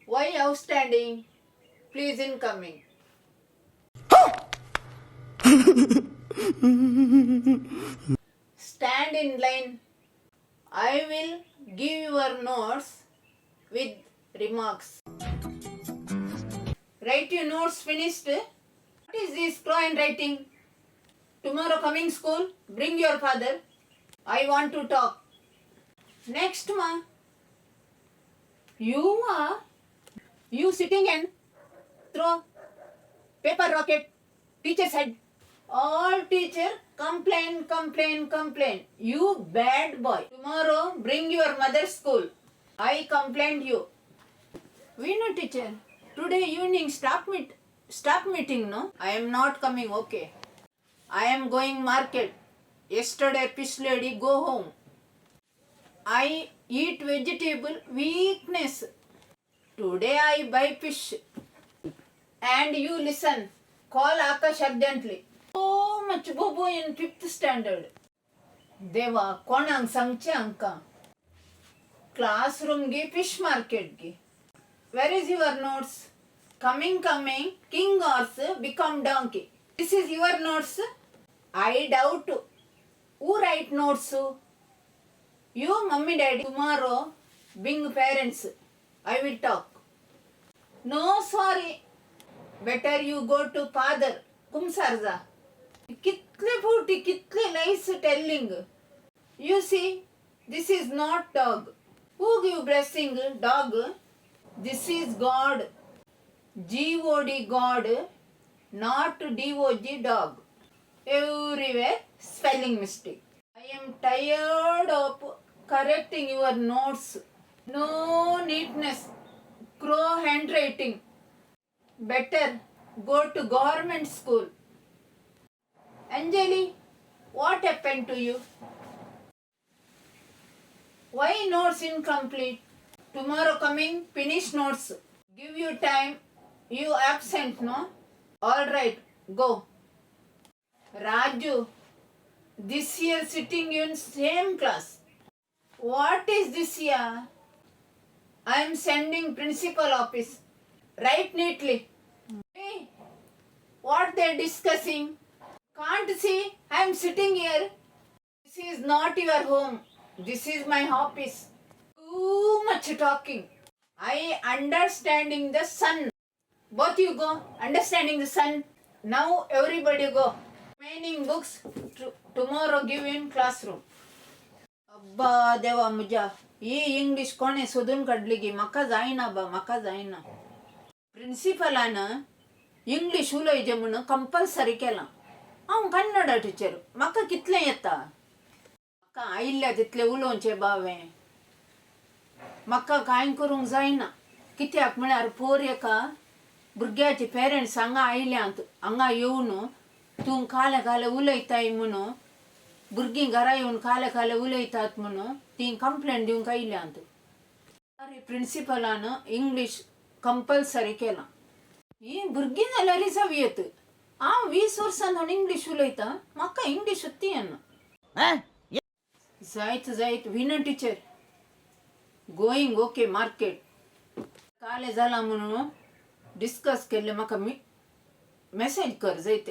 Why outstanding? Please incoming. Stand in line. I will give your notes with remarks. Write your notes finished. What is this crow writing? Tomorrow coming school, bring your father. I want to talk. Next ma. You sitting and throw paper rocket. Teacher's head. All teacher complain. You bad boy. Tomorrow bring your mother school. I complained you. We know teacher. Today evening staff meeting no. I am not coming. Okay. I am going market. Yesterday fish lady go home. I eat vegetable weakness. Today I buy fish. And you listen. Call Akash urgently. So much bobo in 5th standard. Deva konang sangche anka. Classroom gi fish market gi. Where is your notes? Coming. King horse become donkey. This is your notes. I doubt. Who write notes? You, mummy, daddy. Tomorrow, bring parents. I will talk. No, sorry. Better you go to father. Kumsarza. Kitle lies telling. You see, this is not dog. Who give blessing? Dog. This is God. G-O-D God. Not D-O-G dog. Everywhere spelling mistake. I am tired of correcting your notes. No neatness. Crow handwriting. Better go to government school. Anjali, what happened to you? Why notes incomplete? Tomorrow coming, finish notes. Give you time. You absent, no? Alright, go. Raju, this year sitting in same class. What is this year? I am sending principal office. Write neatly. Hey, what they discussing? Can't see? I am sitting here. This is not your home. This is my office. Too much talking. I understanding the sun. Both you go. Understanding the sun. Now everybody go. Remaining books tomorrow give in classroom. अब्बा देवा मुजा ये English कोणे शोधून काढली की म्हाका जायना म्हाका जायना. प्रिन्सिपलान इंग्लिश उलयचें म्हणून कंपल्सरी केलां. हांव कन्नड टिचर म्हाका कितलें येता. म्हाका आयिल्ल्या तितलें उलोवचें बावें. म्हाका कांय करूंक जायना. कित्याक म्हळ्यार पोर एका भुरग्याचे पेरंट्स हांगा आयल्यांत हांगा येवन तूं काले उलयताय म्हणून भुरगीं घरा येवन काले उलयतात म्हणून ती कंप्लेंट दिवंक आयल्यांत. अरे प्रिन्सिपलान इंग्लिश कंपल्सरी केलां. ही भुरगीं जाल्यार सवयत. हांव 20 वर्सां जावन इंग्लिश उलयतां. म्हाका इंग्लिशूच येना. जायत विना टिचर. Going okay market. काले जाला म्हणून डिस्कस केल्ले म्हाका मेसेज कर जायते.